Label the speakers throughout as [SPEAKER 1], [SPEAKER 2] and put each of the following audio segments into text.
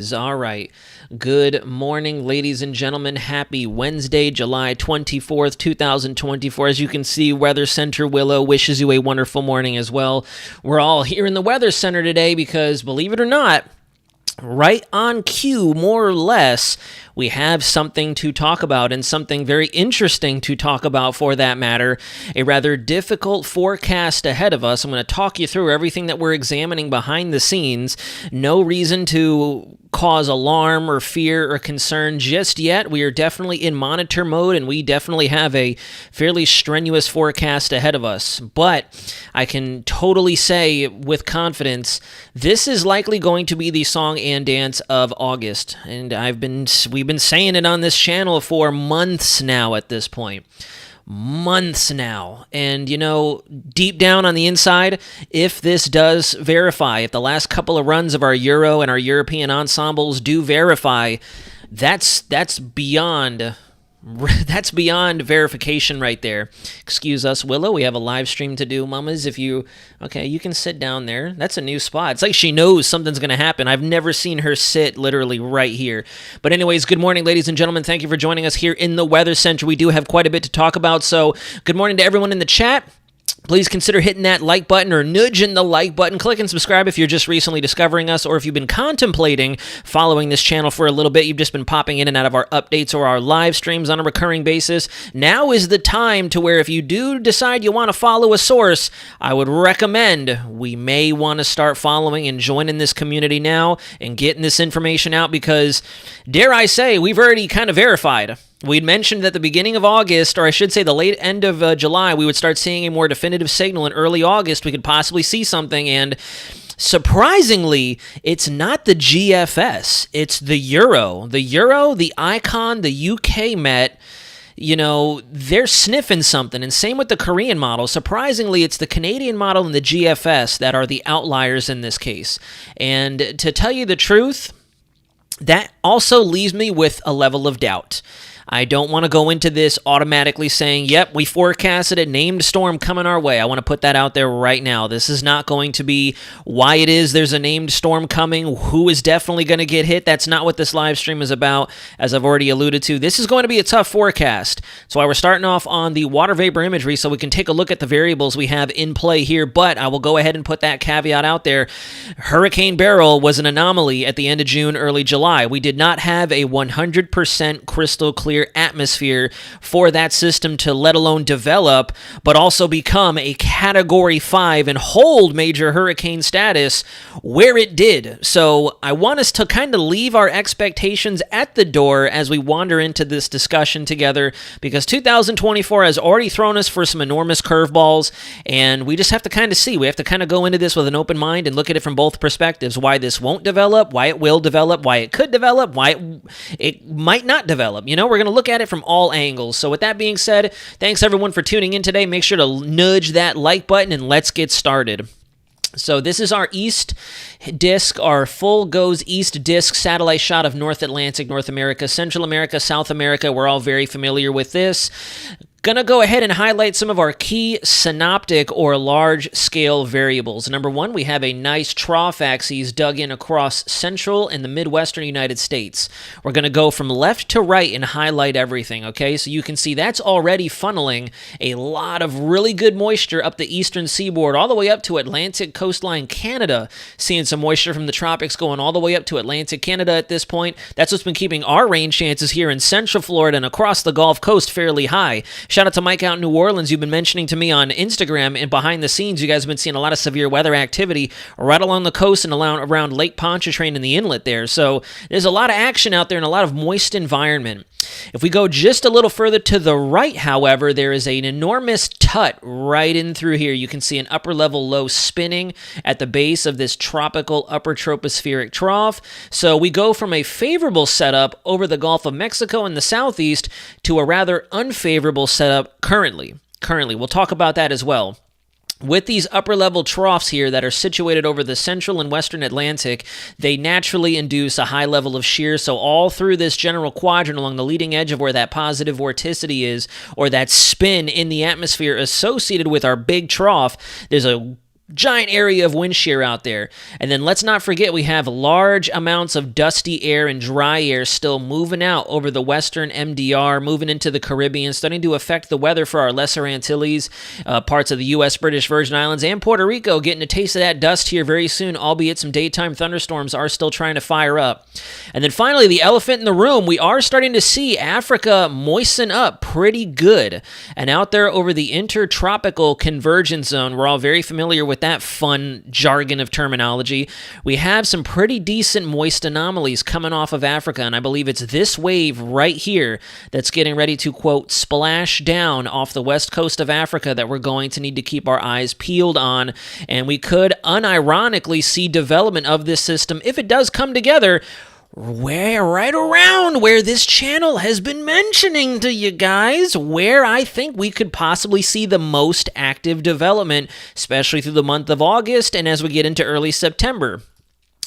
[SPEAKER 1] All right. Good morning, ladies and gentlemen. Happy Wednesday, July 24th, 2024. As you can see, Weather Center Willow wishes you a wonderful morning as well. We're all here in the Weather Center today because, believe it or not, right on cue, more or less, we have something to talk about, and something very interesting to talk about for that matter. A rather difficult forecast ahead of us. I'm going to talk you through everything that we're examining behind the scenes. No reason to cause alarm or fear or concern just yet. We are definitely in monitor mode, and we definitely have a fairly strenuous forecast ahead of us. But I can totally say with confidence, this is likely going to be the song and dance of August. And we've been saying it on this channel for months now at this point. Months now. And, you know, deep down on the inside, if this does verify, if the last couple of runs of our Euro and our European ensembles do verify, that's beyond verification right there. Excuse us, Willow. We have a live stream to do, mamas. Okay, you can sit down there. That's a new spot. It's like she knows something's going to happen. I've never seen her sit literally right here. But anyways, good morning, ladies and gentlemen. Thank you for joining us here in the Weather Center. We do have quite a bit to talk about. So good morning to everyone in the chat. Please consider hitting that like button or nudging the like button. Click and subscribe if you're just recently discovering us, or if you've been contemplating following this channel for a little bit. You've just been popping in and out of our updates or our live streams on a recurring basis. Now is the time to where if you do decide you want to follow a source, I would recommend we may want to start following and joining this community now and getting this information out because, dare I say, we've already kind of verified. We'd mentioned at the beginning of August, or I should say the late end of July, we would start seeing a more definitive signal. In early August, we could possibly see something, and surprisingly, it's not the GFS, it's the Euro. The Euro, the Icon, the UK Met, you know, they're sniffing something, and same with the Korean model. Surprisingly, it's the Canadian model and the GFS that are the outliers in this case. And to tell you the truth, that also leaves me with a level of doubt. I don't want to go into this automatically saying, yep, we forecasted a named storm coming our way. I want to put that out there right now. This is not going to be why it is there's a named storm coming, who is definitely going to get hit. That's not what this live stream is about, as I've already alluded to. This is going to be a tough forecast. That's why we're starting off on the water vapor imagery so we can take a look at the variables we have in play here. But I will go ahead and put that caveat out there. Hurricane Beryl was an anomaly at the end of June, early July. We did not have a 100% crystal clear atmosphere for that system to let alone develop, but also become a Category 5 and hold major hurricane status where it did. So I want us to kind of leave our expectations at the door as we wander into this discussion together, because 2024 has already thrown us for some enormous curveballs, and we just have to kind of see. We have to kind of go into this with an open mind and look at it from both perspectives. Why this won't develop, why it will develop, why it could develop, why it might not develop. You know, we're going to look at it from all angles. So with that being said, thanks everyone for tuning in today. Make sure to nudge that like button and let's get started. So this is our east disk, our full goes east disk satellite shot of North Atlantic, North America, Central America, South America. We're all very familiar with this. Gonna go ahead and highlight some of our key synoptic or large-scale variables. Number one, we have a nice trough axis dug in across central and the midwestern United States. We're gonna go from left to right and highlight everything, okay? So you can see that's already funneling a lot of really good moisture up the eastern seaboard, all the way up to Atlantic coastline Canada, seeing some moisture from the tropics going all the way up to Atlantic Canada at this point. That's what's been keeping our rain chances here in central Florida and across the Gulf Coast fairly high. Shout out to Mike out in New Orleans. You've been mentioning to me on Instagram and behind the scenes, you guys have been seeing a lot of severe weather activity right along the coast and around Lake Pontchartrain and the inlet there. So there's a lot of action out there and a lot of moist environment. If we go just a little further to the right, however, there is an enormous tut right in through here. You can see an upper level low spinning at the base of this tropical upper tropospheric trough. So we go from a favorable setup over the Gulf of Mexico in the southeast to a rather unfavorable setup currently. We'll talk about that as well. With these upper-level troughs here that are situated over the central and western Atlantic, they naturally induce a high level of shear. So all through this general quadrant along the leading edge of where that positive vorticity is, or that spin in the atmosphere associated with our big trough, there's a giant area of wind shear out there. And then let's not forget we have large amounts of dusty air and dry air still moving out over the western MDR, moving into the Caribbean, starting to affect the weather for our Lesser Antilles, parts of the U.S., British Virgin Islands, and Puerto Rico, getting a taste of that dust here very soon, albeit some daytime thunderstorms are still trying to fire up. And then finally, the elephant in the room, we are starting to see Africa moisten up pretty good. And out there over the intertropical convergence zone, we're all very familiar with that fun jargon of terminology. We have some pretty decent moist anomalies coming off of Africa, and I believe it's this wave right here that's getting ready to, quote, splash down off the west coast of Africa that we're going to need to keep our eyes peeled on, and we could unironically see development of this system if it does come together right around where this channel has been mentioning to you guys, where I think we could possibly see the most active development, especially through the month of August and as we get into early September.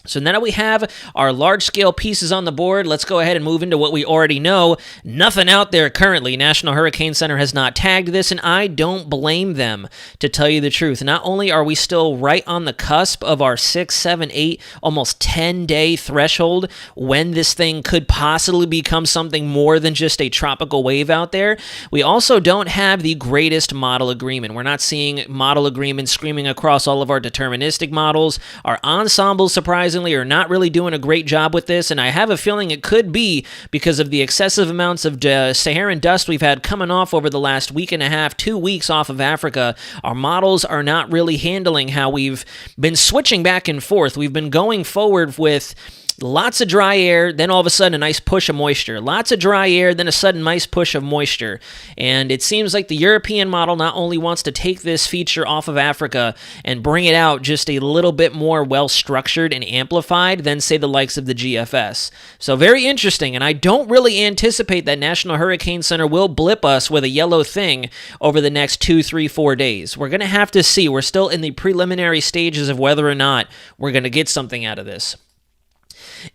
[SPEAKER 1] So now that we have our large-scale pieces on the board, let's go ahead and move into what we already know. Nothing out there currently. National Hurricane Center has not tagged this, and I don't blame them, to tell you the truth. Not only are we still right on the cusp of our 6, 7, 8, almost 10-day threshold when this thing could possibly become something more than just a tropical wave out there, we also don't have the greatest model agreement. We're not seeing model agreement screaming across all of our deterministic models. Our ensembles, surprisingly, are not really doing a great job with this, and I have a feeling it could be because of the excessive amounts of Saharan dust we've had coming off over the last week and a half, 2 weeks off of Africa. Our models are not really handling how we've been switching back and forth. We've been going forward with lots of dry air, then all of a sudden a nice push of moisture. Lots of dry air, then a sudden nice push of moisture. And it seems like the European model not only wants to take this feature off of Africa and bring it out just a little bit more well-structured and amplified than, say, the likes of the GFS. So very interesting, and I don't really anticipate that National Hurricane Center will blip us with a yellow thing over the next 2, 3, 4 days. We're going to have to see. We're still in the preliminary stages of whether or not we're going to get something out of this.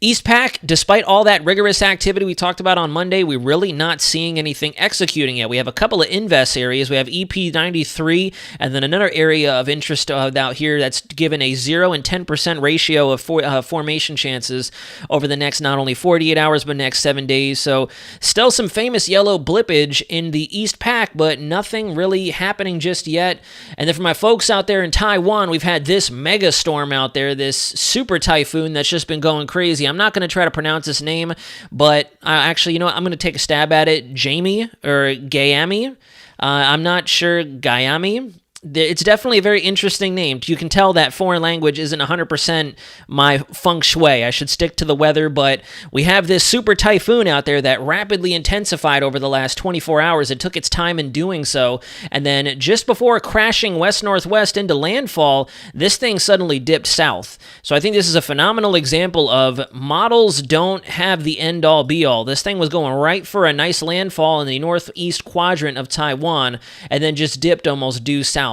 [SPEAKER 1] East Pac, despite all that rigorous activity we talked about on Monday, we're really not seeing anything executing yet. We have a couple of invest areas. We have EP93, and then another area of interest out here that's given a 0 and 10% ratio of formation chances over the next not only 48 hours, but next 7 days. So still some famous yellow blippage in the East Pac, but nothing really happening just yet. And then for my folks out there in Taiwan, we've had this mega storm out there, this super typhoon that's just been going crazy. I'm not going to try to pronounce his name, but actually, you know what? I'm going to take a stab at it. Jamie or Gayami. I'm not sure. Gayami. It's definitely a very interesting name. You can tell that foreign language isn't 100% my feng shui. I should stick to the weather, but we have this super typhoon out there that rapidly intensified over the last 24 hours. It took its time in doing so, and then just before crashing west-northwest into landfall, this thing suddenly dipped south. So I think this is a phenomenal example of models don't have the end-all, be-all. This thing was going right for a nice landfall in the northeast quadrant of Taiwan, and then just dipped almost due south.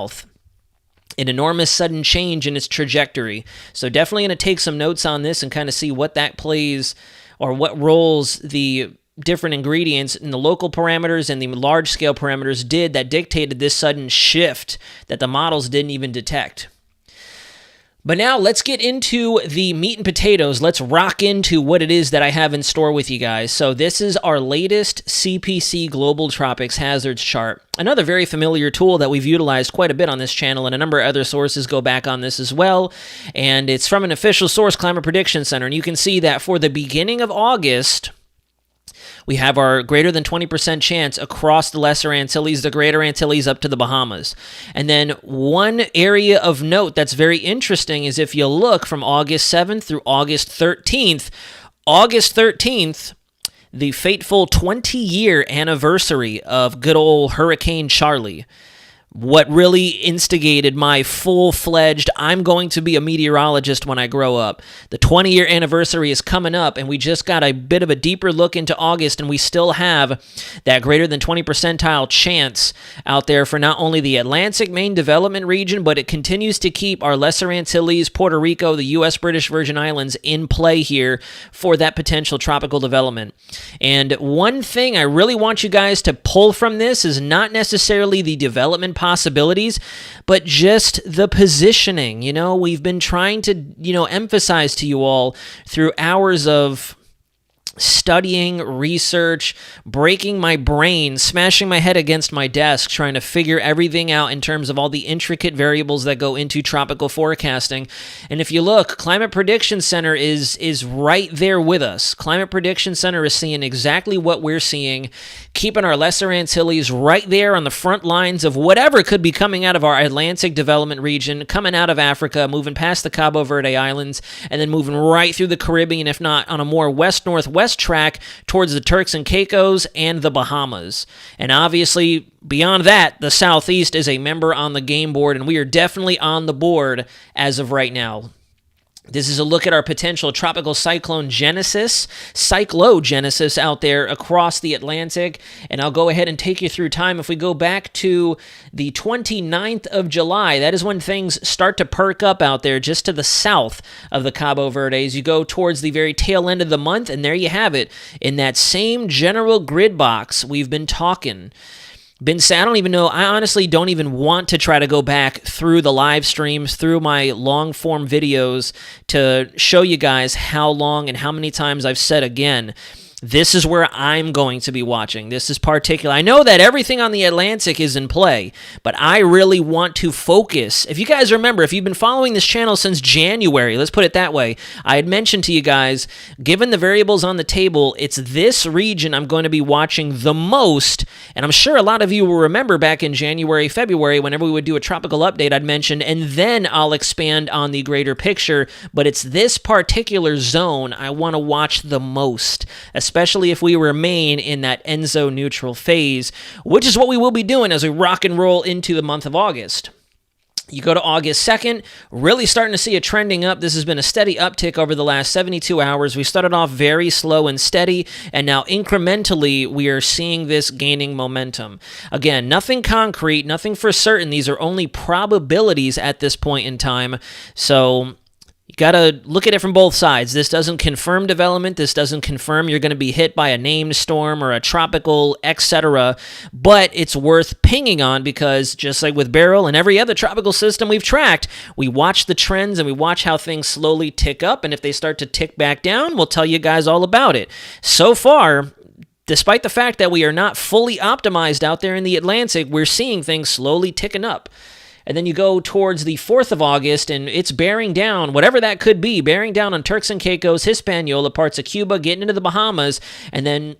[SPEAKER 1] An enormous sudden change in its trajectory. So definitely going to take some notes on this and kind of see what that plays or what roles the different ingredients in the local parameters and the large-scale parameters did that dictated this sudden shift that the models didn't even detect. But now let's get into the meat and potatoes. Let's rock into what it is that I have in store with you guys. So this is our latest CPC Global Tropics Hazards Chart. Another very familiar tool that we've utilized quite a bit on this channel, and a number of other sources go back on this as well. And it's from an official source, Climate Prediction Center. And you can see that for the beginning of August, we have our greater than 20% chance across the Lesser Antilles, the Greater Antilles, up to the Bahamas. And then one area of note that's very interesting is if you look from August 7th through August 13th, the fateful 20-year anniversary of good old Hurricane Charlie, what really instigated my full-fledged, I'm going to be a meteorologist when I grow up. The 20-year anniversary is coming up, and we just got a bit of a deeper look into August, and we still have that greater than 20 percentile chance out there for not only the Atlantic main development region, but it continues to keep our Lesser Antilles, Puerto Rico, the U.S. British Virgin Islands in play here for that potential tropical development. And one thing I really want you guys to pull from this is not necessarily the development possibilities, but just the positioning. You know, we've been trying to, emphasize to you all through hours of studying, research, breaking my brain, smashing my head against my desk, trying to figure everything out in terms of all the intricate variables that go into tropical forecasting. And if you look, Climate Prediction Center is right there with us. Climate Prediction Center is seeing exactly what we're seeing, keeping our Lesser Antilles right there on the front lines of whatever could be coming out of our Atlantic development region, coming out of Africa, moving past the Cabo Verde Islands, and then moving right through the Caribbean, if not on a more west-northwest track towards the Turks and Caicos and the Bahamas. And obviously, beyond that, the Southeast is a member on the game board, and we are definitely on the board as of right now. This is a look at our potential tropical cyclogenesis out there across the Atlantic, and I'll go ahead and take you through time. If we go back to the 29th of July, that is when things start to perk up out there just to the south of the Cabo Verdes. You go towards the very tail end of the month, and there you have it. In that same general grid box, we've been talking. I don't even know. I honestly don't even want to try to go back through the live streams, through my long-form videos to show you guys how long and how many times I've said again, this is where I'm going to be watching. This is particular. I know that everything on the Atlantic is in play, but I really want to focus. If you guys remember, if you've been following this channel since January, let's put it that way, I had mentioned to you guys, given the variables on the table, it's this region I'm going to be watching the most, and I'm sure a lot of you will remember back in January, February, whenever we would do a tropical update, I'd mentioned, and then I'll expand on the greater picture, but it's this particular zone I want to watch the most, especially if we remain in that ENSO neutral phase, which is what we will be doing as we rock and roll into the month of August. You go to August 2nd, really starting to see a trending up. This has been a steady uptick over the last 72 hours. We started off very slow and steady, and now incrementally we are seeing this gaining momentum. Again, nothing concrete, nothing for certain. These are only probabilities at this point in time. So you got to look at it from both sides. This doesn't confirm development. This doesn't confirm you're going to be hit by a named storm or a tropical, etc. But it's worth pinging on because just like with Beryl and every other tropical system we've tracked, we watch the trends and we watch how things slowly tick up. And if they start to tick back down, we'll tell you guys all about it. So far, despite the fact that we are not fully optimized out there in the Atlantic, we're seeing things slowly ticking up. And then you go towards the 4th of August, and it's bearing down, whatever that could be, bearing down on Turks and Caicos, Hispaniola, parts of Cuba, getting into the Bahamas, and then,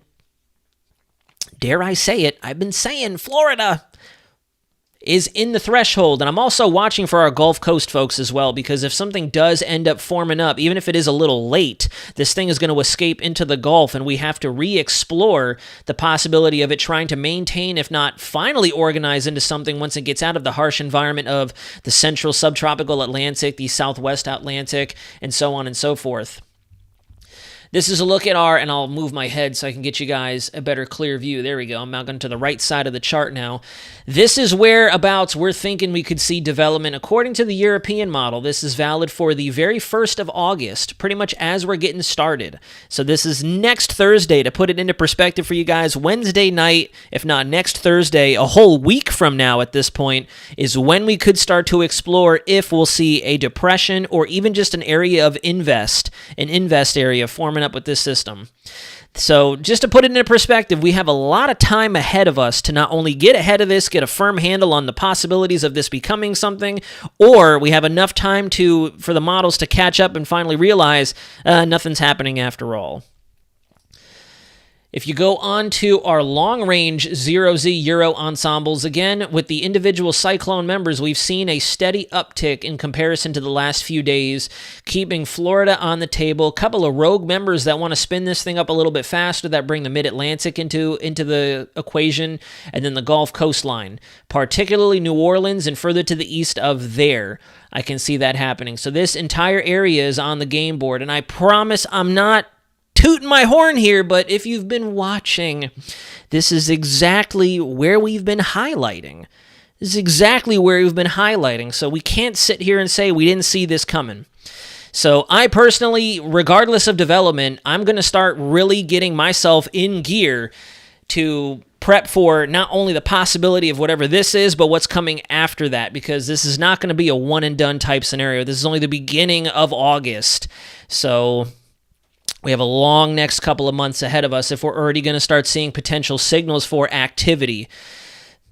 [SPEAKER 1] dare I say it, I've been saying Florida is in the threshold. And I'm also watching for our Gulf Coast folks as well, because if something does end up forming up, even if it is a little late, this thing is going to escape into the Gulf, and we have to re-explore the possibility of it trying to maintain, if not finally organize into something once it gets out of the harsh environment of the central subtropical Atlantic, the southwest Atlantic, and so on and so forth. This is a look at our, and I'll move my head so I can get you guys a better clear view. There we go. I'm now going to the right side of the chart now. This is whereabouts we're thinking we could see development according to the European model. This is valid for the very 1st of August, pretty much as we're getting started. So this is next Thursday. To put it into perspective for you guys, Wednesday night, if not next Thursday, a whole week from now at this point, is when we could start to explore if we'll see a depression or even just an area of an invest area forming up with this system. So just to put it into perspective, we have a lot of time ahead of us to not only get ahead of this, get a firm handle on the possibilities of this becoming something, or we have enough time for the models to catch up and finally realize nothing's happening after all. If you go on to our long-range 0Z Euro ensembles, again, with the individual cyclone members, we've seen a steady uptick in comparison to the last few days, keeping Florida on the table. A couple of rogue members that want to spin this thing up a little bit faster that bring the mid-Atlantic into the equation, and then the Gulf coastline, particularly New Orleans and further to the east of there. I can see that happening. So this entire area is on the game board, and I promise I'm not tooting my horn here, but if you've been watching, this is exactly where we've been highlighting. This is exactly where we've been highlighting, so we can't sit here and say we didn't see this coming. So I personally, regardless of development, I'm going to start really getting myself in gear to prep for not only the possibility of whatever this is, but what's coming after that, because this is not going to be a one and done type scenario. This is only the beginning of August. So we have a long next couple of months ahead of us if we're already going to start seeing potential signals for activity.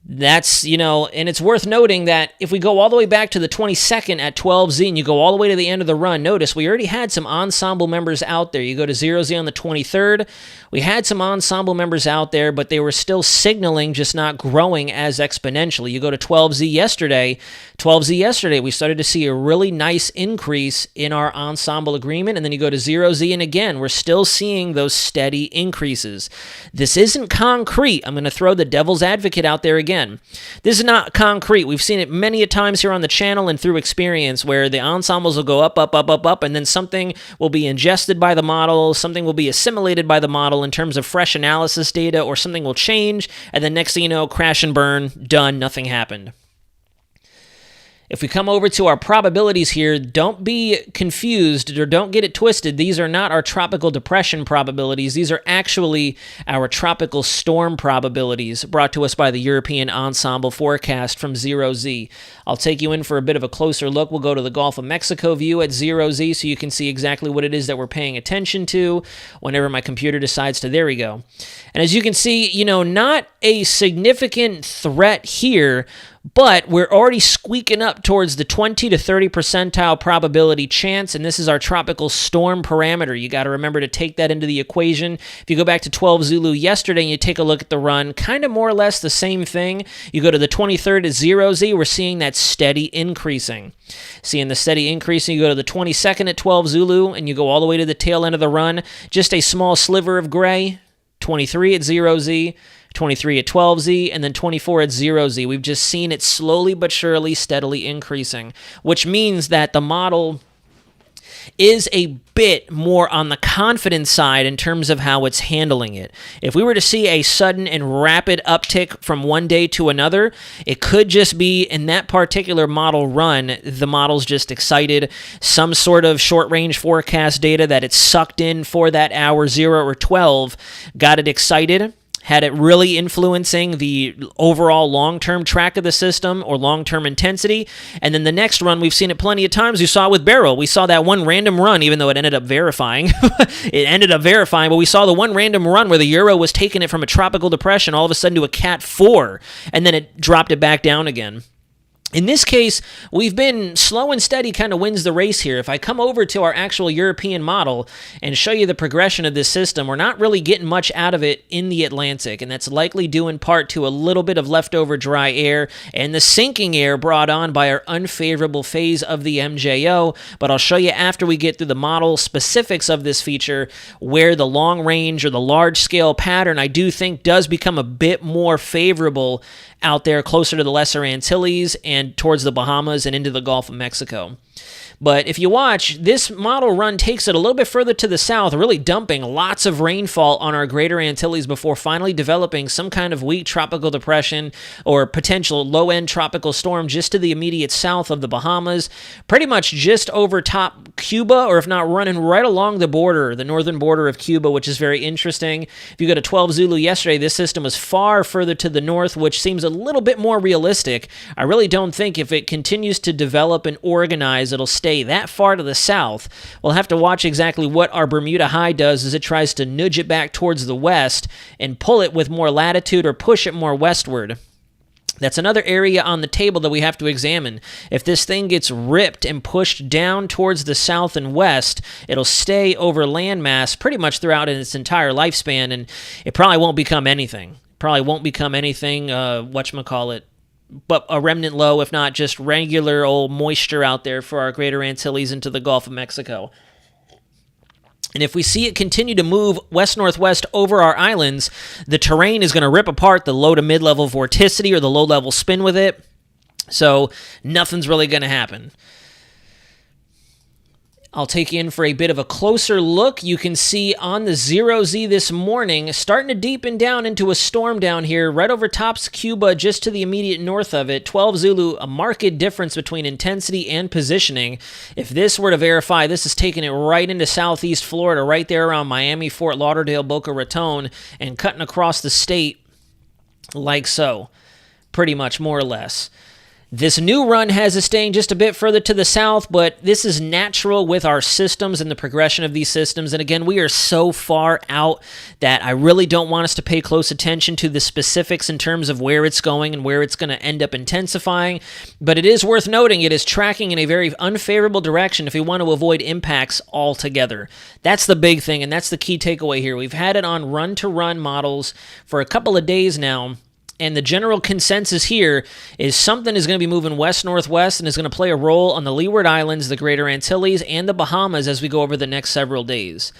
[SPEAKER 1] That's, and it's worth noting that if we go all the way back to the 22nd at 12Z and you go all the way to the end of the run, notice we already had some ensemble members out there. You go to 0Z on the 23rd, we had some ensemble members out there, but they were still signaling, just not growing as exponentially. You go to 12Z yesterday, we started to see a really nice increase in our ensemble agreement, and then you go to 0Z, and again, we're still seeing those steady increases. This isn't concrete. I'm going to throw the devil's advocate out there again. This is not concrete. We've seen it many a times here on the channel and through experience where the ensembles will go up, up, up, up, up, and then something will be ingested by the model, something will be assimilated by the model in terms of fresh analysis data, or something will change, and then next thing you know, crash and burn, done, nothing happened. If we come over to our probabilities here, don't be confused or don't get it twisted. These are not our tropical depression probabilities. These are actually our tropical storm probabilities brought to us by the European Ensemble forecast from 0Z. I'll take you in for a bit of a closer look. We'll go to the Gulf of Mexico view at 0Z so you can see exactly what it is that we're paying attention to whenever my computer decides to. There we go. And as you can see, not a significant threat here, but we're already squeaking up towards the 20 to 30 percentile probability chance, and this is our tropical storm parameter. You got to remember to take that into the equation. If you go back to 12 Zulu yesterday and you take a look at the run, kind of more or less the same thing. You go to the 23rd at 0Z, we're seeing that steady increasing. Seeing the steady increasing, you go to the 22nd at 12 Zulu, and you go all the way to the tail end of the run, just a small sliver of gray, 23 at 0Z, 23 at 12Z, and then 24 at 0Z. We've just seen it slowly but surely steadily increasing, which means that the model is a bit more on the confident side in terms of how it's handling it. If we were to see a sudden and rapid uptick from one day to another, it could just be in that particular model run, the model's just excited, some sort of short-range forecast data that it sucked in for that hour 0 or 12, got it excited, had it really influencing the overall long-term track of the system or long-term intensity. And then the next run, we've seen it plenty of times. You saw with Barrel. We saw that one random run, even though it ended up verifying. But we saw the one random run where the Euro was taking it from a tropical depression all of a sudden to a Cat 4, and then it dropped it back down again. In this case, we've been slow and steady kind of wins the race here. If I come over to our actual European model and show you the progression of this system, we're not really getting much out of it in the Atlantic, and that's likely due in part to a little bit of leftover dry air and the sinking air brought on by our unfavorable phase of the MJO, but I'll show you after we get through the model specifics of this feature where the long range or the large scale pattern I do think does become a bit more favorable out there closer to the Lesser Antilles and towards the Bahamas and into the Gulf of Mexico. But if you watch, this model run takes it a little bit further to the south, really dumping lots of rainfall on our Greater Antilles before finally developing some kind of weak tropical depression or potential low-end tropical storm just to the immediate south of the Bahamas, pretty much just over top Cuba, or if not running right along the border, the northern border of Cuba, which is very interesting. If you go to 12 Zulu yesterday, this system was far further to the north, which seems a little bit more realistic. I really don't think if it continues to develop and organize, it'll stay that far to the south. We'll have to watch exactly what our Bermuda High does as it tries to nudge it back towards the west and pull it with more latitude or push it more westward. That's another area on the table that we have to examine. If this thing gets ripped and pushed down towards the south and west, it'll stay over landmass pretty much throughout its entire lifespan, and it probably won't become anything. But a remnant low, if not just regular old moisture out there for our Greater Antilles into the Gulf of Mexico. And if we see it continue to move west-northwest over our islands, the terrain is going to rip apart the low to mid-level vorticity or the low-level spin with it. So nothing's really going to happen. I'll take you in for a bit of a closer look. You can see on the 0Z this morning, starting to deepen down into a storm down here, right over tops Cuba, just to the immediate north of it. 12 Zulu, a marked difference between intensity and positioning. If this were to verify, this is taking it right into southeast Florida, right there around Miami, Fort Lauderdale, Boca Raton, and cutting across the state like so, pretty much, more or less. This new run has us staying just a bit further to the south, but this is natural with our systems and the progression of these systems. And again, we are so far out that I really don't want us to pay close attention to the specifics in terms of where it's going and where it's going to end up intensifying. But it is worth noting it is tracking in a very unfavorable direction if we want to avoid impacts altogether. That's the big thing, and that's the key takeaway here. We've had it on run-to-run models for a couple of days now. And the general consensus here is something is going to be moving west-northwest and is going to play a role on the Leeward Islands, the Greater Antilles, and the Bahamas as we go over the next several days.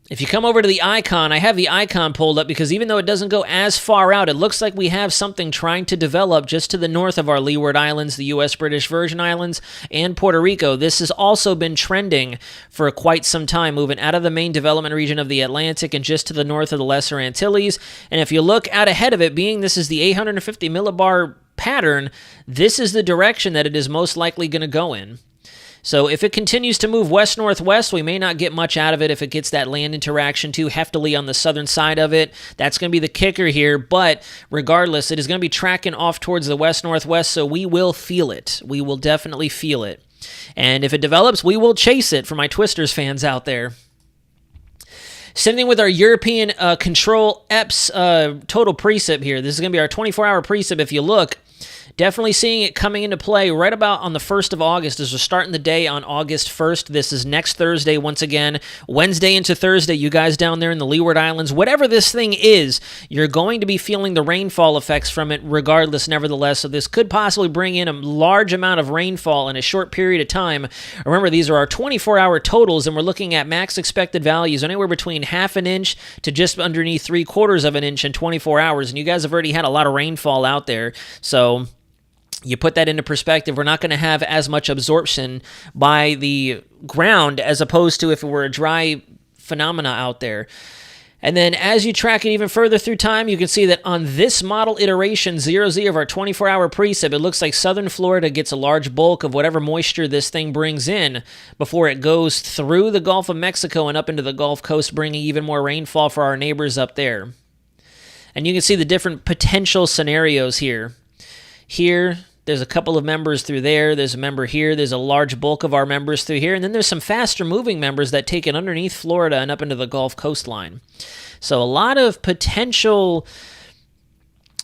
[SPEAKER 1] If you come over to the icon, I have the icon pulled up because even though it doesn't go as far out, it looks like we have something trying to develop just to the north of our Leeward Islands, the U.S. British Virgin Islands, and Puerto Rico. This has also been trending for quite some time, moving out of the main development region of the Atlantic and just to the north of the Lesser Antilles. And if you look out ahead of it, being this is the 850 millibar pattern, this is the direction that it is most likely going to go in. So if it continues to move west-northwest, we may not get much out of it if it gets that land interaction too heftily on the southern side of it. That's going to be the kicker here, but regardless, it is going to be tracking off towards the west-northwest, so we will feel it. We will definitely feel it. And if it develops, we will chase it for my Twisters fans out there. Same thing with our European control EPS total precip here. This is going to be our 24-hour precip. If you look, definitely seeing it coming into play right about on the 1st of August as we're starting the day on August 1st. This is next Thursday once again. Wednesday into Thursday, you guys down there in the Leeward Islands, whatever this thing is, you're going to be feeling the rainfall effects from it regardless, nevertheless. So this could possibly bring in a large amount of rainfall in a short period of time. Remember, these are our 24-hour totals, and we're looking at max expected values anywhere between half an inch to just underneath 3/4 of an inch in 24 hours. And you guys have already had a lot of rainfall out there. So you put that into perspective, we're not going to have as much absorption by the ground as opposed to if it were a dry phenomena out there. And then as you track it even further through time, you can see that on this model iteration, 0Z of our 24-hour precip, it looks like southern Florida gets a large bulk of whatever moisture this thing brings in before it goes through the Gulf of Mexico and up into the Gulf Coast, bringing even more rainfall for our neighbors up there. And you can see the different potential scenarios here. Here, there's a couple of members through there. There's a member here. There's a large bulk of our members through here. And then there's some faster moving members that take it underneath Florida and up into the Gulf coastline. So a lot of potential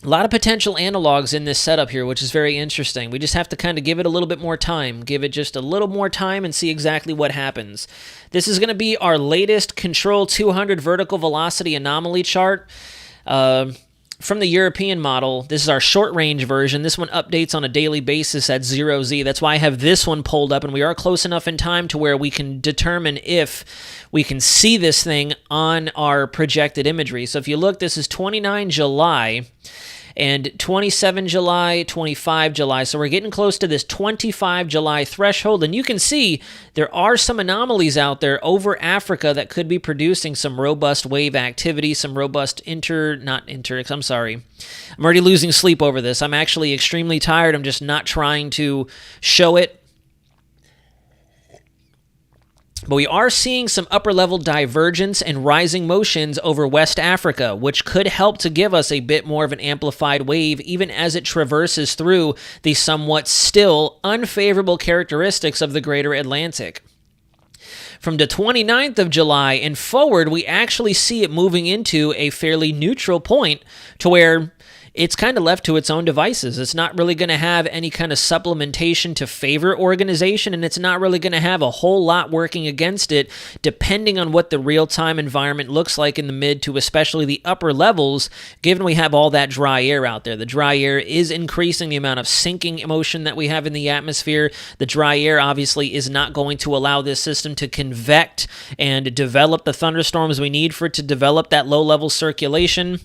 [SPEAKER 1] analogs in this setup here, which is very interesting. We just have to kind of give it a little bit more time. Give it just a little more time and see exactly what happens. This is going to be our latest Control 200 vertical velocity anomaly chart. From the European model, this is our short-range version. This one updates on a daily basis at 0Z. That's why I have this one pulled up, and we are close enough in time to where we can determine if we can see this thing on our projected imagery. So if you look, this is 29 July, and 27 July, 25 July. So we're getting close to this 25 July threshold, and you can see there are some anomalies out there over Africa that could be producing some robust wave activity, some robust I'm already losing sleep over this. I'm actually extremely tired. I'm just not trying to show it. But we are seeing some upper-level divergence and rising motions over West Africa, which could help to give us a bit more of an amplified wave, even as it traverses through the somewhat still unfavorable characteristics of the Greater Atlantic. From the 29th of July and forward, we actually see it moving into a fairly neutral point to where it's kind of left to its own devices. It's not really going to have any kind of supplementation to favor organization, and it's not really going to have a whole lot working against it, depending on what the real-time environment looks like in the mid to especially the upper levels, given we have all that dry air out there. The dry air is increasing the amount of sinking motion that we have in the atmosphere. The dry air obviously is not going to allow this system to convect and develop the thunderstorms we need for it to develop that low-level circulation.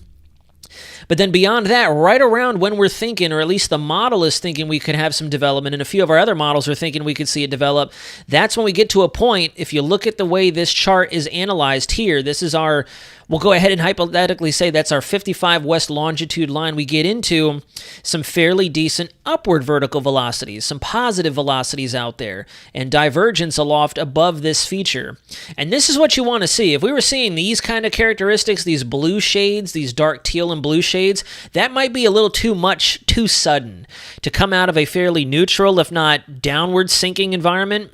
[SPEAKER 1] But then beyond that, right around when we're thinking, or at least the model is thinking we could have some development, and a few of our other models are thinking we could see it develop, that's when we get to a point, if you look at the way this chart is analyzed here, this is our we'll go ahead and hypothetically say that's our 55 west longitude line. We get into some fairly decent upward vertical velocities, some positive velocities out there, and divergence aloft above this feature. And this is what you want to see. If we were seeing these kind of characteristics, these blue shades, these dark teal and blue shades, that might be a little too much, too sudden to come out of a fairly neutral, if not downward sinking environment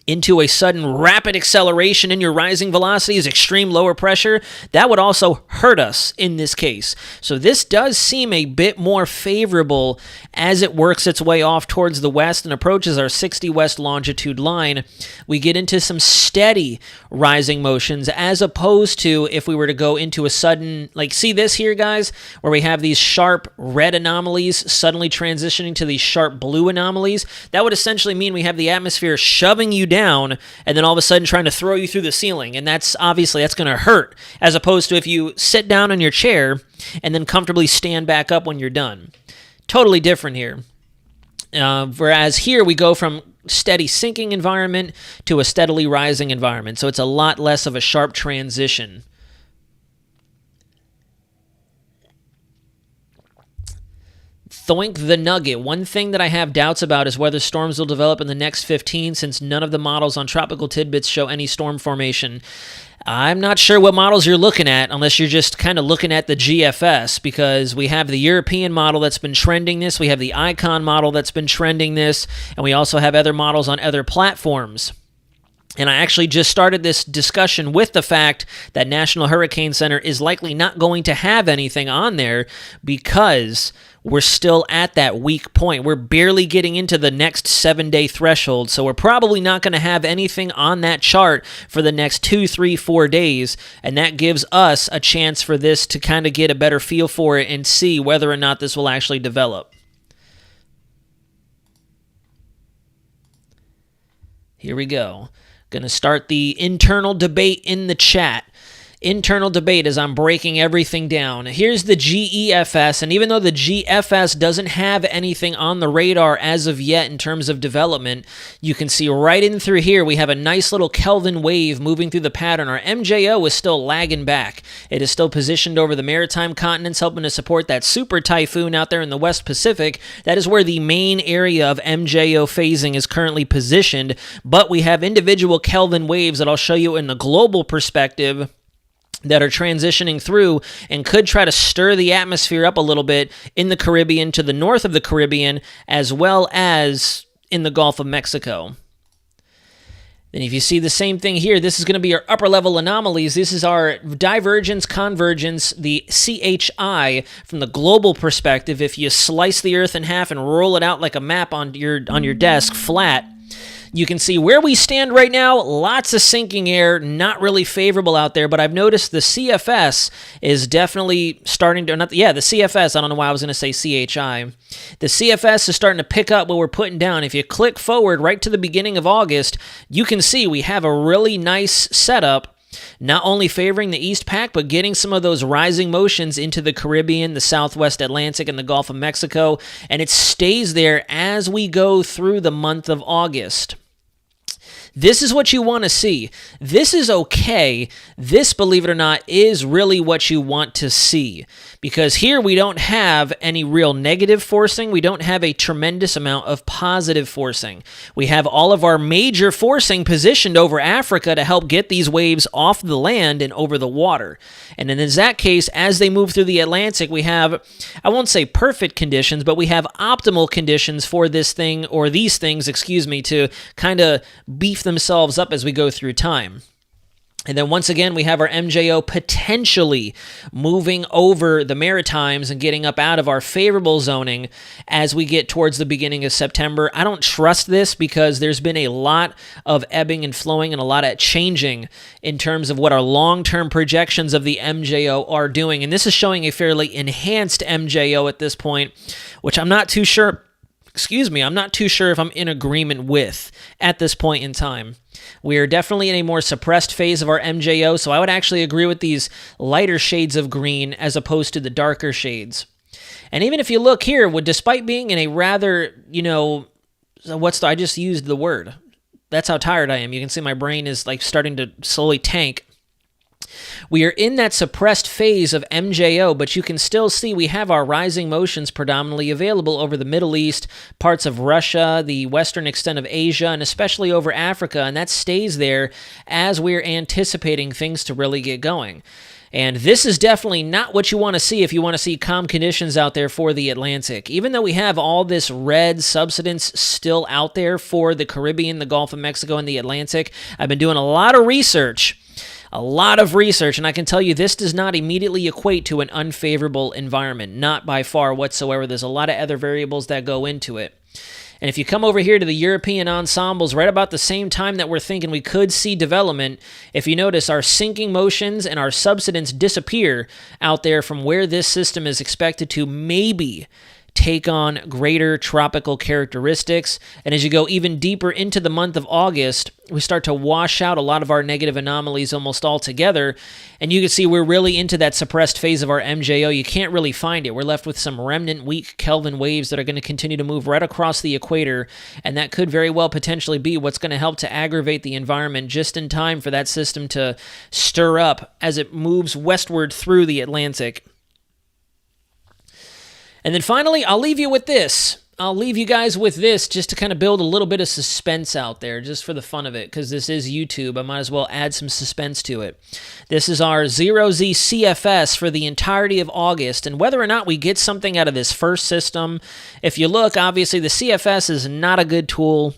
[SPEAKER 1] into a sudden rapid acceleration in your rising velocities, extreme lower pressure. That would also hurt us in this case. So this does seem a bit more favorable as it works its way off towards the west and approaches our 60 west longitude line. We get into some steady rising motions as opposed to if we were to go into a sudden, like see this here, guys, where we have these sharp red anomalies suddenly transitioning to these sharp blue anomalies. That would essentially mean we have the atmosphere shoving you down and then all of a sudden trying to throw you through the ceiling. And that's going to hurt, as opposed to if you sit down in your chair and then comfortably stand back up when you're done. Totally different here. Whereas here we go from steady sinking environment to a steadily rising environment. So it's a lot less of a sharp transition. Thoink the nugget. One thing that I have doubts about is whether storms will develop in the next 15, since none of the models on Tropical Tidbits show any storm formation. I'm not sure what models you're looking at, unless you're just kind of looking at the GFS, because we have the European model that's been trending this, we have the Icon model that's been trending this, and we also have other models on other platforms. And I actually just started this discussion with the fact that National Hurricane Center is likely not going to have anything on there because we're still at that weak point. We're barely getting into the next 7-day threshold, so we're probably not going to have anything on that chart for the next 2, 3, 4 days, and that gives us a chance for this to kind of get a better feel for it and see whether or not this will actually develop. Here we go. Going to start the internal debate in the chat. Internal debate as I'm breaking everything down. Here's the GEFS, and even though the GFS doesn't have anything on the radar as of yet in terms of development, you can see right in through here we have a nice little Kelvin wave moving through the pattern. Our MJO is still lagging back. It is still positioned over the maritime continents, helping to support that super typhoon out there in the West Pacific. That is where the main area of MJO phasing is currently positioned, but we have individual Kelvin waves that I'll show you in the global perspective that are transitioning through and could try to stir the atmosphere up a little bit in the Caribbean, to the north of the Caribbean, as well as in the Gulf of Mexico. Then if you see the same thing here, this is going to be our upper level anomalies. This is our divergence, convergence, the CHI from the global perspective. If you slice the Earth in half and roll it out like a map on your desk flat, you can see where we stand right now. Lots of sinking air, not really favorable out there, but I've noticed the CFS is definitely starting to, the CFS, I don't know why I was going to say CHI. The CFS is starting to pick up what we're putting down. If you click forward right to the beginning of August, you can see we have a really nice setup, not only favoring the East Pac, but getting some of those rising motions into the Caribbean, the Southwest Atlantic, and the Gulf of Mexico, and it stays there as we go through the month of August. This is what you want to see. This is okay. This, believe it or not, is really what you want to see. Because here we don't have any real negative forcing. We don't have a tremendous amount of positive forcing. We have all of our major forcing positioned over Africa to help get these waves off the land and over the water. And in that case, as they move through the Atlantic, we have, I won't say perfect conditions, but we have optimal conditions for this thing, or these things, to kind of beef themselves up as we go through time. And then once again, we have our MJO potentially moving over the Maritimes and getting up out of our favorable zoning as we get towards the beginning of September. I don't trust this because there's been a lot of ebbing and flowing and a lot of changing in terms of what our long-term projections of the MJO are doing. And this is showing a fairly enhanced MJO at this point, which I'm not too sure if I'm in agreement with at this point in time. We are definitely in a more suppressed phase of our MJO, so I would actually agree with these lighter shades of green as opposed to the darker shades. And even if you look here, despite being in a rather, I just used the word. That's how tired I am. You can see my brain is like starting to slowly tank. We are in that suppressed phase of MJO, but you can still see we have our rising motions predominantly available over the Middle East, parts of Russia, the western extent of Asia, and especially over Africa, and that stays there as we're anticipating things to really get going. And this is definitely not what you want to see if you want to see calm conditions out there for the Atlantic. Even though we have all this red subsidence still out there for the Caribbean, the Gulf of Mexico, and the Atlantic, I've been doing a lot of research, and I can tell you this does not immediately equate to an unfavorable environment, not by far whatsoever. There's a lot of other variables that go into it. And if you come over here to the European ensembles, right about the same time that we're thinking we could see development, if you notice, our sinking motions and our subsidence disappear out there from where this system is expected to maybe take on greater tropical characteristics. And as you go even deeper into the month of August, we start to wash out a lot of our negative anomalies almost altogether. And you can see we're really into that suppressed phase of our MJO. You can't really find it. We're left with some remnant weak Kelvin waves that are going to continue to move right across the equator. And that could very well potentially be what's going to help to aggravate the environment just in time for that system to stir up as it moves westward through the Atlantic. And then finally, I'll leave you with this. I'll leave you guys with this just to kind of build a little bit of suspense out there, just for the fun of it, because this is YouTube. I might as well add some suspense to it. This is our 0Z CFS for the entirety of August, and whether or not we get something out of this first system, if you look, obviously the CFS is not a good tool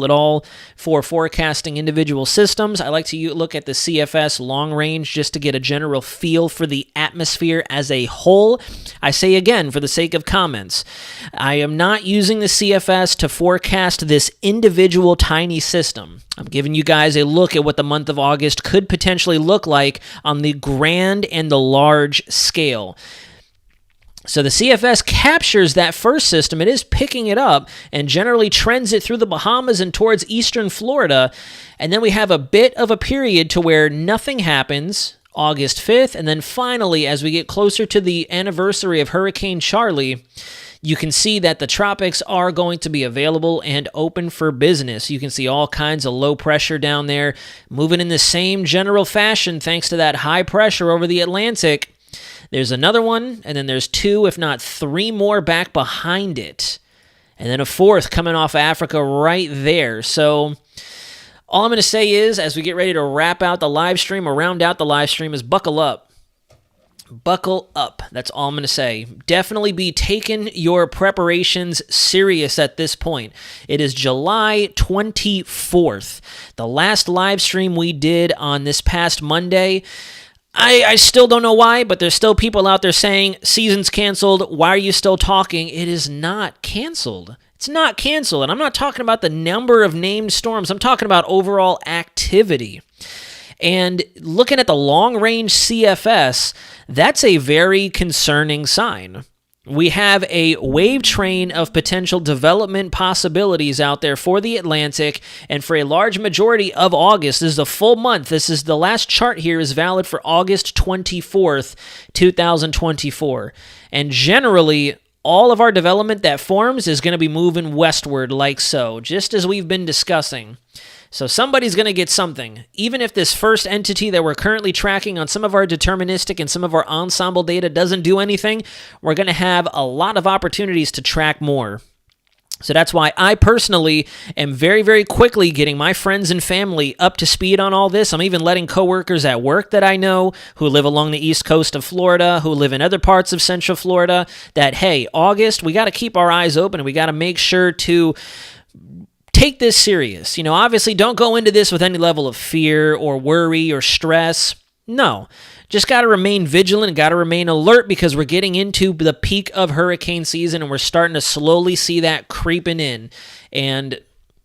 [SPEAKER 1] at all for forecasting individual systems. I like to look at the CFS long range just to get a general feel for the atmosphere as a whole. I say again, for the sake of comments, I am not using the CFS to forecast this individual tiny system. I'm giving you guys a look at what the month of August could potentially look like on the grand and the large scale. So the CFS captures that first system. It is picking it up and generally trends it through the Bahamas and towards eastern Florida. And then we have a bit of a period to where nothing happens, August 5th. And then finally, as we get closer to the anniversary of Hurricane Charlie, you can see that the tropics are going to be available and open for business. You can see all kinds of low pressure down there, moving in the same general fashion thanks to that high pressure over the Atlantic. There's another one, and then there's two, if not three more back behind it. And then a fourth coming off Africa right there. So all I'm going to say is, as we get ready to wrap out the live stream or round out the live stream, is buckle up. Buckle up. That's all I'm going to say. Definitely be taking your preparations serious at this point. It is July 24th. The last live stream we did on this past Monday, I still don't know why, but there's still people out there saying, season's canceled. Why are you still talking? It is not canceled. It's not canceled. And I'm not talking about the number of named storms. I'm talking about overall activity. And looking at the long-range CFS, that's a very concerning sign. We have a wave train of potential development possibilities out there for the Atlantic, and for a large majority of August. This is a full month. This is the last chart here is valid for August 24th, 2024. And generally, all of our development that forms is going to be moving westward like so, just as we've been discussing. So somebody's going to get something. Even if this first entity that we're currently tracking on some of our deterministic and some of our ensemble data doesn't do anything, we're going to have a lot of opportunities to track more. So that's why I personally am very, very quickly getting my friends and family up to speed on all this. I'm even letting coworkers at work that I know who live along the east coast of Florida, who live in other parts of central Florida, that, hey, August, we got to keep our eyes open. We got to make sure to take this serious. You know, obviously don't go into this with any level of fear or worry or stress. No, just got to remain vigilant, got to remain alert, because we're getting into the peak of hurricane season and we're starting to slowly see that creeping in. And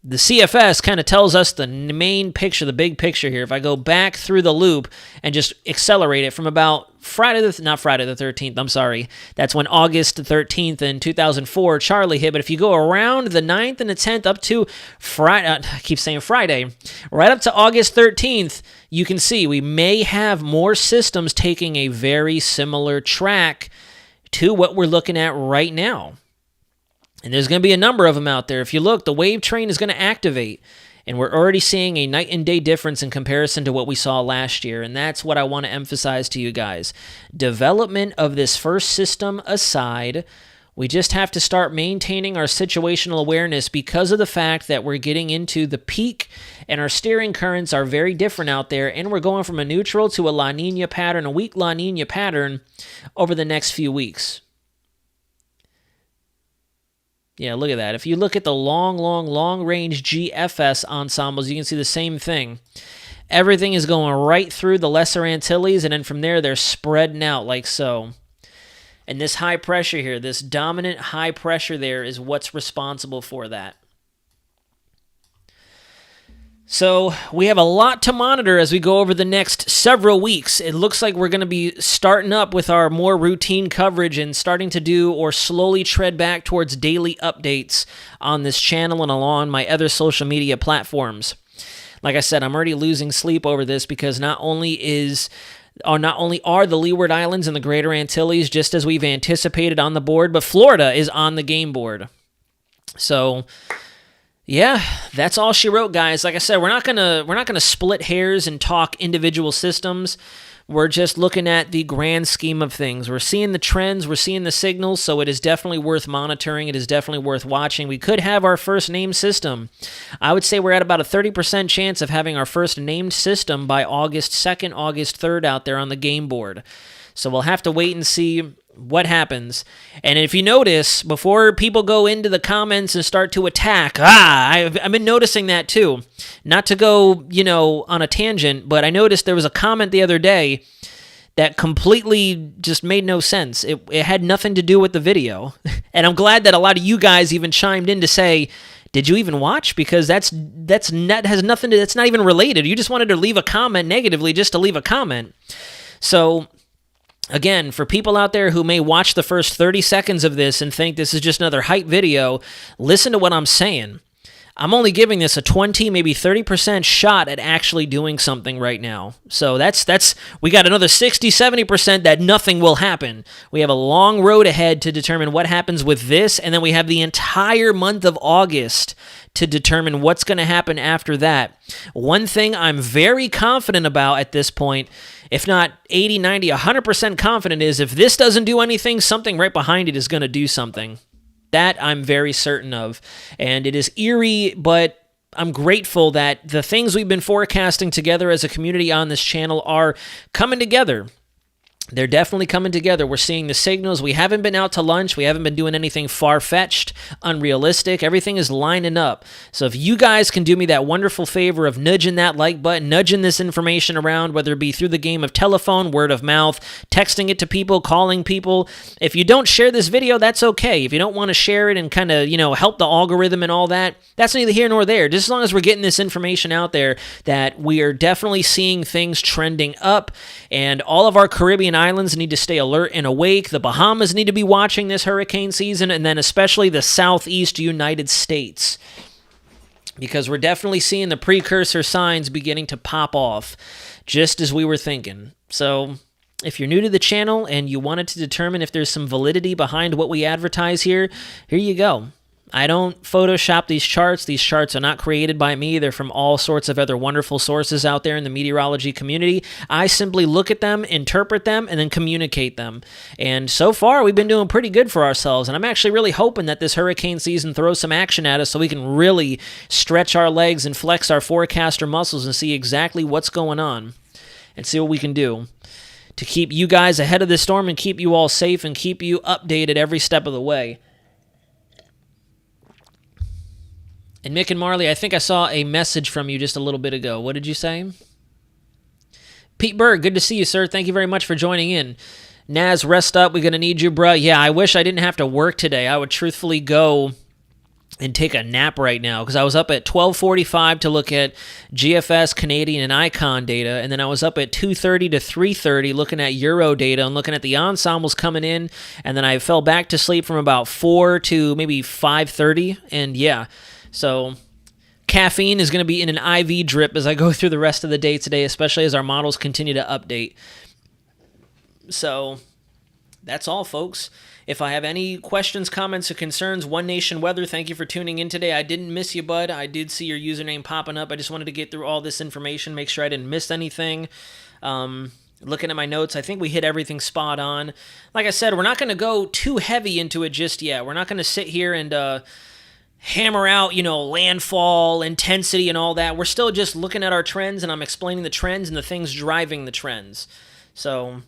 [SPEAKER 1] the CFS kind of tells us the main picture, the big picture here. If I go back through the loop and just accelerate it from about not Friday the 13th, I'm sorry. That's when August 13th in 2004, Charlie hit. But if you go around the 9th and the 10th up to Friday, I keep saying Friday, right up to August 13th, you can see we may have more systems taking a very similar track to what we're looking at right now. And there's going to be a number of them out there. If you look, the wave train is going to activate. And we're already seeing a night and day difference in comparison to what we saw last year. And that's what I want to emphasize to you guys. Development of this first system aside, we just have to start maintaining our situational awareness because of the fact that we're getting into the peak and our steering currents are very different out there, and we're going from a neutral to a La Nina pattern, a weak La Nina pattern over the next few weeks. Yeah, look at that. If you look at the long range GFS ensembles, you can see the same thing. Everything is going right through the Lesser Antilles, and then from there, they're spreading out like so. And this high pressure here, this dominant high pressure there is what's responsible for that. So we have a lot to monitor as we go over the next several weeks. It looks like we're going to be starting up with our more routine coverage and starting to do or slowly tread back towards daily updates on this channel and along my other social media platforms. Like I said, I'm already losing sleep over this because not only are the Leeward Islands and the Greater Antilles just as we've anticipated on the board, but Florida is on the game board. So, yeah, that's all she wrote, guys. Like I said, we're not gonna split hairs and talk individual systems. We're just looking at the grand scheme of things. We're seeing the trends, we're seeing the signals, so it is definitely worth monitoring. It is definitely worth watching. We could have our first named system. I would say we're at about a 30% chance of having our first named system by August 2nd, August 3rd out there on the game board. So we'll have to wait and see what happens. And if you notice, before people go into the comments and start to attack, I've been noticing that too. Not to go, on a tangent, but I noticed there was a comment the other day that completely just made no sense. It had nothing to do with the video. And I'm glad that a lot of you guys even chimed in to say, did you even watch? Because that's not even related. You just wanted to leave a comment negatively just to leave a comment. So, again, for people out there who may watch the first 30 seconds of this and think this is just another hype video, listen to what I'm saying. I'm only giving this a 20, maybe 30% shot at actually doing something right now. So we got another 60, 70% that nothing will happen. We have a long road ahead to determine what happens with this, and then we have the entire month of August to determine what's going to happen after that. One thing I'm very confident about at this point, if not 80, 90, 100% confident, is if this doesn't do anything, something right behind it is going to do something. That I'm very certain of. And it is eerie, but I'm grateful that the things we've been forecasting together as a community on this channel are coming together. They're definitely coming together. We're seeing the signals. We haven't been out to lunch. We haven't been doing anything far-fetched, unrealistic. Everything is lining up. So if you guys can do me that wonderful favor of nudging that like button, nudging this information around, whether it be through the game of telephone, word of mouth, texting it to people, calling people. If you don't share this video, that's okay. If you don't want to share it and kind of, help the algorithm and all that, that's neither here nor there. Just as long as we're getting this information out there that we are definitely seeing things trending up, and all of our Caribbean islands need to stay alert and awake. The Bahamas need to be watching this hurricane season, and then especially the Southeast United States, because we're definitely seeing the precursor signs beginning to pop off, just as we were thinking. So if you're new to the channel and you wanted to determine if there's some validity behind what we advertise here, here you go. I don't Photoshop these charts. These charts are not created by me. They're from all sorts of other wonderful sources out there in the meteorology community. I simply look at them, interpret them, and then communicate them. And so far, we've been doing pretty good for ourselves. And I'm actually really hoping that this hurricane season throws some action at us so we can really stretch our legs and flex our forecaster muscles and see exactly what's going on and see what we can do to keep you guys ahead of the storm and keep you all safe and keep you updated every step of the way. And Mick and Marley, I think I saw a message from you just a little bit ago. What did you say? Pete Berg, good to see you, sir. Thank you very much for joining in. Naz, rest up. We're going to need you, bruh. Yeah, I wish I didn't have to work today. I would truthfully go and take a nap right now because I was up at 12:45 to look at GFS, Canadian, and Icon data, and then I was up at 2:30 to 3:30 looking at Euro data and looking at the ensembles coming in, and then I fell back to sleep from about 4 to maybe 5:30, and yeah. So caffeine is going to be in an IV drip as I go through the rest of the day today, especially as our models continue to update. So that's all, folks. If I have any questions, comments, or concerns, One Nation Weather, thank you for tuning in today. I didn't miss you, bud. I did see your username popping up. I just wanted to get through all this information, make sure I didn't miss anything. Looking at my notes, I think we hit everything spot on. Like I said, we're not going to go too heavy into it just yet. We're not going to sit here and hammer out, landfall, intensity, and all that. We're still just looking at our trends, and I'm explaining the trends and the things driving the trends. So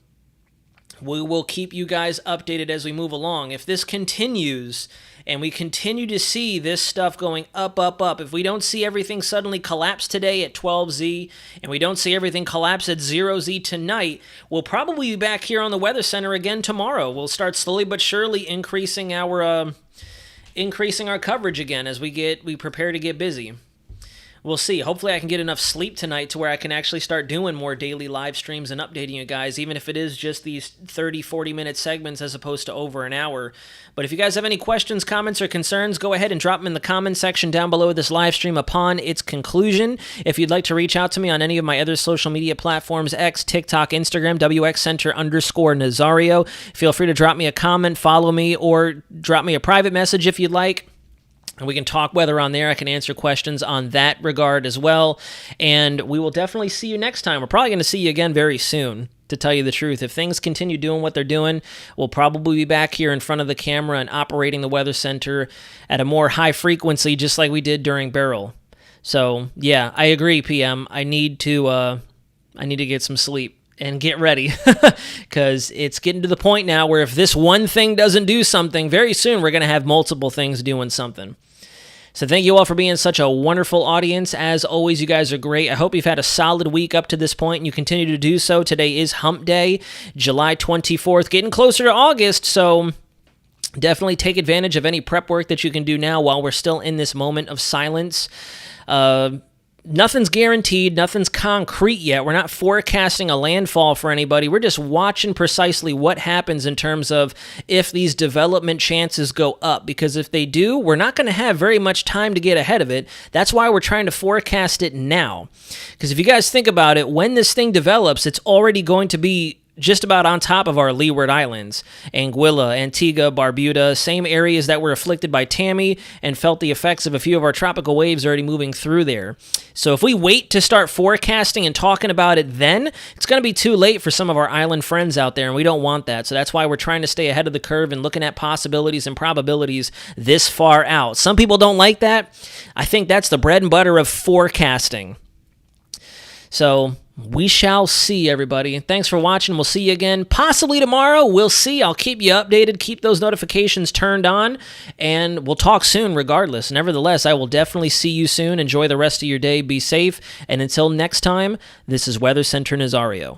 [SPEAKER 1] we will keep you guys updated as we move along. If this continues and we continue to see this stuff going up, up, up, if we don't see everything suddenly collapse today at 12Z and we don't see everything collapse at 0Z tonight, we'll probably be back here on the Weather Center again tomorrow. We'll start slowly but surely increasing our coverage again as we prepare to get busy. We'll see. Hopefully I can get enough sleep tonight to where I can actually start doing more daily live streams and updating you guys, even if it is just these 30, 40-minute segments as opposed to over an hour. But if you guys have any questions, comments, or concerns, go ahead and drop them in the comment section down below this live stream upon its conclusion. If you'd like to reach out to me on any of my other social media platforms, X, TikTok, Instagram, WXCenter_Nazario, feel free to drop me a comment, follow me, or drop me a private message if you'd like. And we can talk weather on there. I can answer questions on that regard as well. And we will definitely see you next time. We're probably going to see you again very soon, to tell you the truth. If things continue doing what they're doing, we'll probably be back here in front of the camera and operating the Weather Center at a more high frequency, just like we did during Beryl. So, yeah, I agree, PM. I need to get some sleep and get ready, because it's getting to the point now where if this one thing doesn't do something, very soon we're going to have multiple things doing something. So thank you all for being such a wonderful audience. As always, you guys are great. I hope you've had a solid week up to this point, and you continue to do so. Today is Hump Day, July 24th, getting closer to August, so definitely take advantage of any prep work that you can do now while we're still in this moment of silence. Nothing's guaranteed, nothing's concrete yet. We're not forecasting a landfall for anybody. We're just watching precisely what happens in terms of if these development chances go up. Because if they do, we're not going to have very much time to get ahead of it. That's why we're trying to forecast it now. Because if you guys think about it, when this thing develops, it's already going to be just about on top of our Leeward Islands, Anguilla, Antigua, Barbuda, same areas that were afflicted by Tammy and felt the effects of a few of our tropical waves already moving through there. So if we wait to start forecasting and talking about it then, it's going to be too late for some of our island friends out there, and we don't want that. So that's why we're trying to stay ahead of the curve and looking at possibilities and probabilities this far out. Some people don't like that. I think that's the bread and butter of forecasting. So we shall see, everybody. Thanks for watching. We'll see you again possibly tomorrow. We'll see. I'll keep you updated. Keep those notifications turned on, and we'll talk soon regardless. Nevertheless, I will definitely see you soon. Enjoy the rest of your day. Be safe. And until next time, this is Weather Center Nazario.